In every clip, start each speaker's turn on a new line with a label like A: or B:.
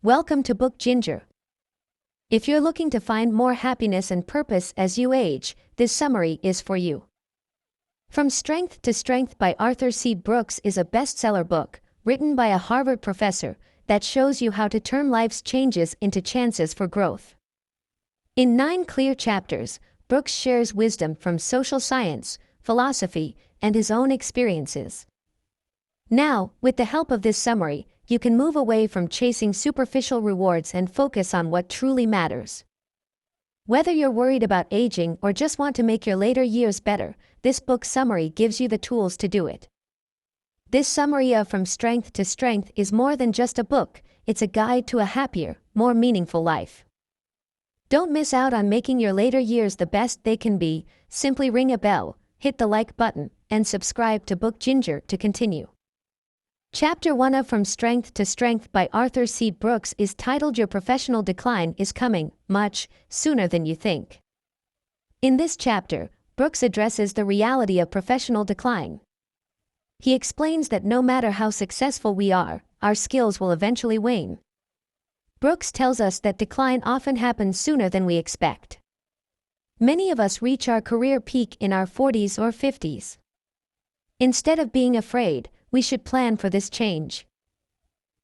A: Welcome to Book Ginger. If you're looking to find more happiness and purpose as you age, this summary is for you. From Strength to Strength by Arthur C. Brooks is a bestseller book, written by a Harvard professor, that shows you how to turn life's changes into chances for growth. In 9 clear chapters, Brooks shares wisdom from social science, philosophy, and his own experiences. Now, with the help of this summary, you can move away from chasing superficial rewards and focus on what truly matters. Whether you're worried about aging or just want to make your later years better, this book summary gives you the tools to do it. This summary of From Strength to Strength is more than just a book, it's a guide to a happier, more meaningful life. Don't miss out on making your later years the best they can be. Simply ring a bell, hit the like button, and subscribe to Book Ginger to continue. Chapter 1 of From Strength to Strength by Arthur C. Brooks is titled Your Professional Decline is Coming, Much Sooner Than You Think. In this chapter, Brooks addresses the reality of professional decline. He explains that no matter how successful we are, our skills will eventually wane. Brooks tells us that decline often happens sooner than we expect. Many of us reach our career peak in our 40s or 50s. Instead of being afraid, we should plan for this change.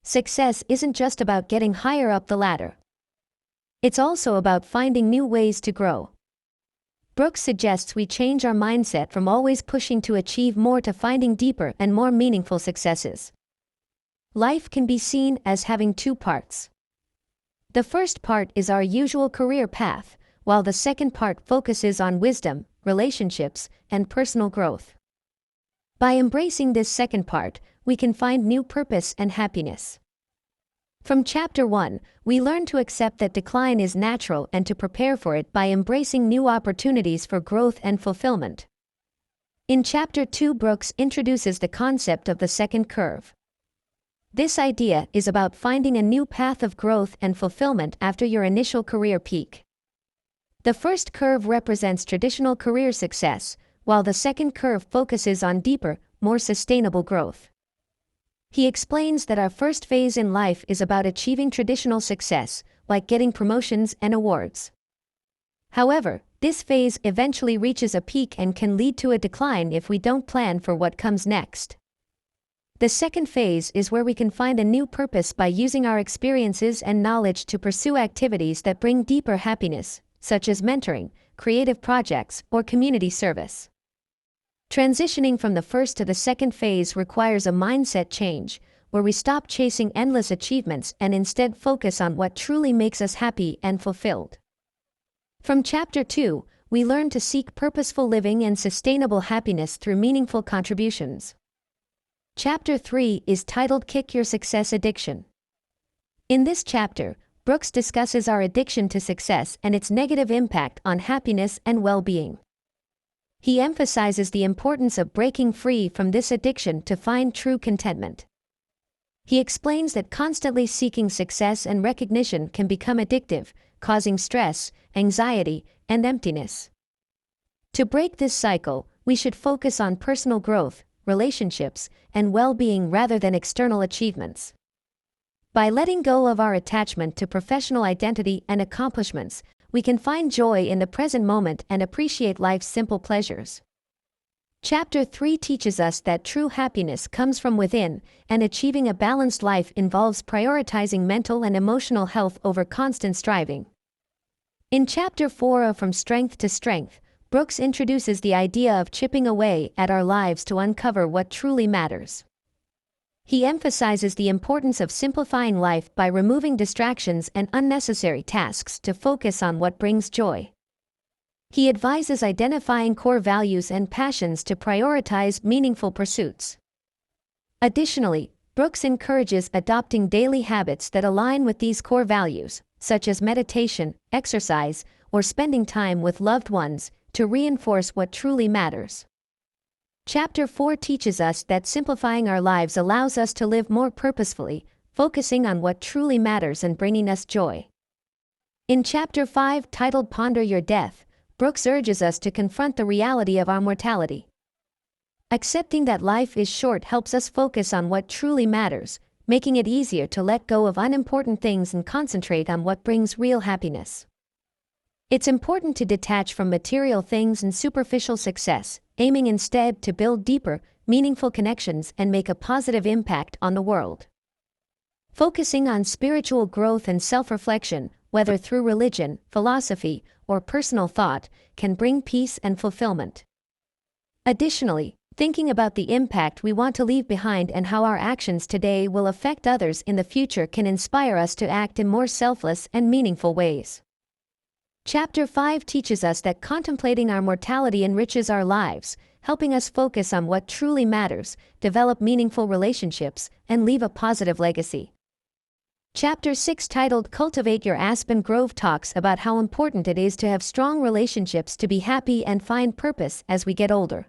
A: Success isn't just about getting higher up the ladder. It's also about finding new ways to grow. Brooks suggests we change our mindset from always pushing to achieve more to finding deeper and more meaningful successes. Life can be seen as having 2 parts. The first part is our usual career path, while the second part focuses on wisdom, relationships, and personal growth. By embracing this second part, we can find new purpose and happiness. From Chapter 1, we learn to accept that decline is natural and to prepare for it by embracing new opportunities for growth and fulfillment. In Chapter 2, Brooks introduces the concept of the second curve. This idea is about finding a new path of growth and fulfillment after your initial career peak. The first curve represents traditional career success, while the second curve focuses on deeper, more sustainable growth. He explains that our first phase in life is about achieving traditional success, like getting promotions and awards. However, this phase eventually reaches a peak and can lead to a decline if we don't plan for what comes next. The second phase is where we can find a new purpose by using our experiences and knowledge to pursue activities that bring deeper happiness, such as mentoring, creative projects, or community service. Transitioning from the first to the second phase requires a mindset change, where we stop chasing endless achievements and instead focus on what truly makes us happy and fulfilled. From Chapter 2, we learn to seek purposeful living and sustainable happiness through meaningful contributions. Chapter 3 is titled Kick Your Success Addiction. In this chapter, Brooks discusses our addiction to success and its negative impact on happiness and well-being. He emphasizes the importance of breaking free from this addiction to find true contentment. He explains that constantly seeking success and recognition can become addictive, causing stress, anxiety, and emptiness. To break this cycle, we should focus on personal growth, relationships, and well-being rather than external achievements. By letting go of our attachment to professional identity and accomplishments, we can find joy in the present moment and appreciate life's simple pleasures. Chapter 3 teaches us that true happiness comes from within, and achieving a balanced life involves prioritizing mental and emotional health over constant striving. In Chapter 4 of From Strength to Strength, Brooks introduces the idea of chipping away at our lives to uncover what truly matters. He emphasizes the importance of simplifying life by removing distractions and unnecessary tasks to focus on what brings joy. He advises identifying core values and passions to prioritize meaningful pursuits. Additionally, Brooks encourages adopting daily habits that align with these core values, such as meditation, exercise, or spending time with loved ones, to reinforce what truly matters. Chapter 4 teaches us that simplifying our lives allows us to live more purposefully, focusing on what truly matters and bringing us joy. In Chapter 5, titled Ponder Your Death, Brooks urges us to confront the reality of our mortality. Accepting that life is short helps us focus on what truly matters, making it easier to let go of unimportant things and concentrate on what brings real happiness. It's important to detach from material things and superficial success, aiming instead to build deeper, meaningful connections and make a positive impact on the world. Focusing on spiritual growth and self-reflection, whether through religion, philosophy, or personal thought, can bring peace and fulfillment. Additionally, thinking about the impact we want to leave behind and how our actions today will affect others in the future can inspire us to act in more selfless and meaningful ways. Chapter 5 teaches us that contemplating our mortality enriches our lives, helping us focus on what truly matters, develop meaningful relationships, and leave a positive legacy. Chapter 6, titled Cultivate Your Aspen Grove, talks about how important it is to have strong relationships to be happy and find purpose as we get older.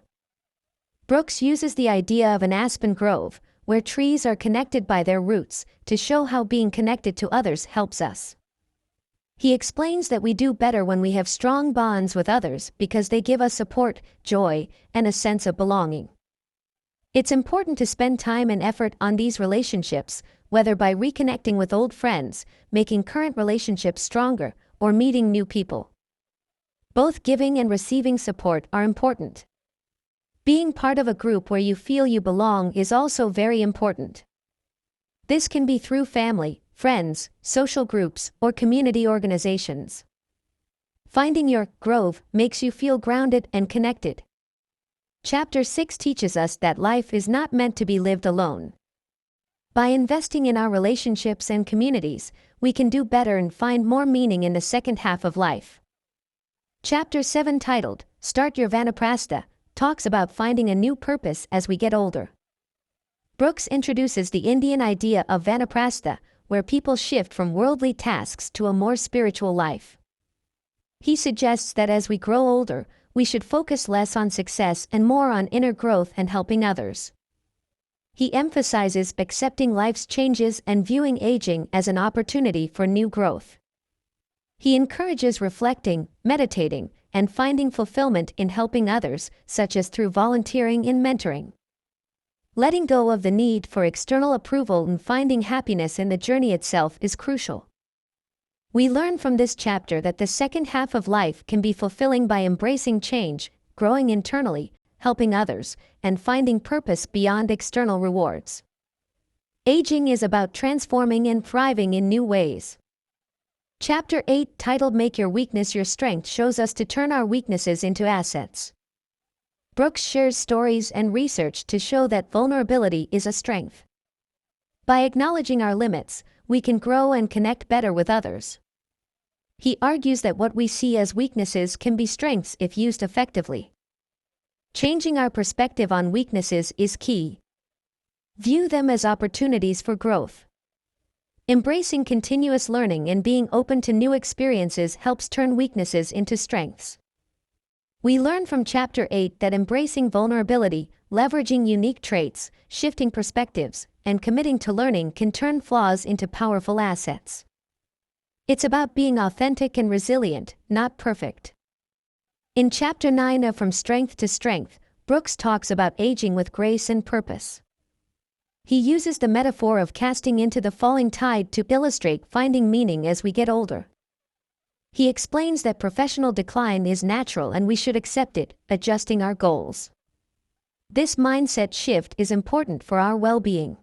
A: Brooks uses the idea of an aspen grove, where trees are connected by their roots, to show how being connected to others helps us. He explains that we do better when we have strong bonds with others because they give us support, joy, and a sense of belonging. It's important to spend time and effort on these relationships, whether by reconnecting with old friends, making current relationships stronger, or meeting new people. Both giving and receiving support are important. Being part of a group where you feel you belong is also very important. This can be through family, friends, social groups, or community organizations. Finding your grove makes you feel grounded and connected. Chapter 6 teaches us that life is not meant to be lived alone. By investing in our relationships and communities, we can do better and find more meaning in the second half of life. Chapter 7, titled Start Your Vanaprastha, talks about finding a new purpose as we get older. Brooks introduces the Indian idea of vanaprastha, where people shift from worldly tasks to a more spiritual life. He suggests that as we grow older, we should focus less on success and more on inner growth and helping others. He emphasizes accepting life's changes and viewing aging as an opportunity for new growth. He encourages reflecting, meditating, and finding fulfillment in helping others, such as through volunteering and mentoring. Letting go of the need for external approval and finding happiness in the journey itself is crucial. We learn from this chapter that the second half of life can be fulfilling by embracing change, growing internally, helping others, and finding purpose beyond external rewards. Aging is about transforming and thriving in new ways. Chapter 8, titled Make Your Weakness Your Strength, shows us to turn our weaknesses into assets. Brooks shares stories and research to show that vulnerability is a strength. By acknowledging our limits, we can grow and connect better with others. He argues that what we see as weaknesses can be strengths if used effectively. Changing our perspective on weaknesses is key. View them as opportunities for growth. Embracing continuous learning and being open to new experiences helps turn weaknesses into strengths. We learn from Chapter 8 that embracing vulnerability, leveraging unique traits, shifting perspectives, and committing to learning can turn flaws into powerful assets. It's about being authentic and resilient, not perfect. In Chapter 9 of From Strength to Strength, Brooks talks about aging with grace and purpose. He uses the metaphor of casting into the falling tide to illustrate finding meaning as we get older. He explains that professional decline is natural and we should accept it, adjusting our goals. This mindset shift is important for our well-being.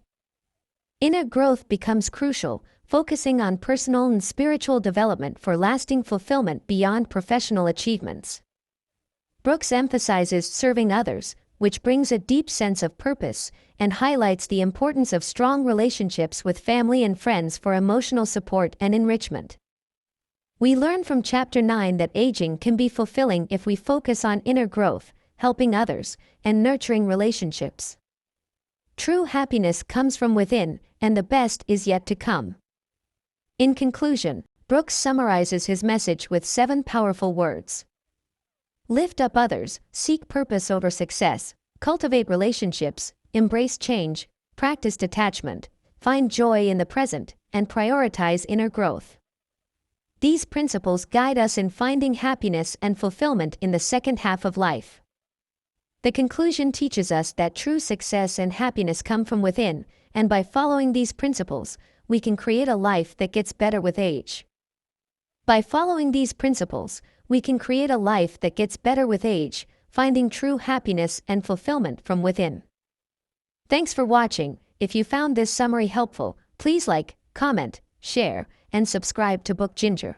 A: Inner growth becomes crucial, focusing on personal and spiritual development for lasting fulfillment beyond professional achievements. Brooks emphasizes serving others, which brings a deep sense of purpose, and highlights the importance of strong relationships with family and friends for emotional support and enrichment. We learn from Chapter 9 that aging can be fulfilling if we focus on inner growth, helping others, and nurturing relationships. True happiness comes from within, and the best is yet to come. In conclusion, Brooks summarizes his message with 7 powerful words. Lift up others, seek purpose over success, cultivate relationships, embrace change, practice detachment, find joy in the present, and prioritize inner growth. These principles guide us in finding happiness and fulfillment in the second half of life. The conclusion teaches us that true success and happiness come from within, and by following these principles, we can create a life that gets better with age. By following these principles, we can create a life that gets better with age, finding true happiness and fulfillment from within. Thanks for watching. If you found this summary helpful, please like, comment, share, and subscribe to Book Ginger.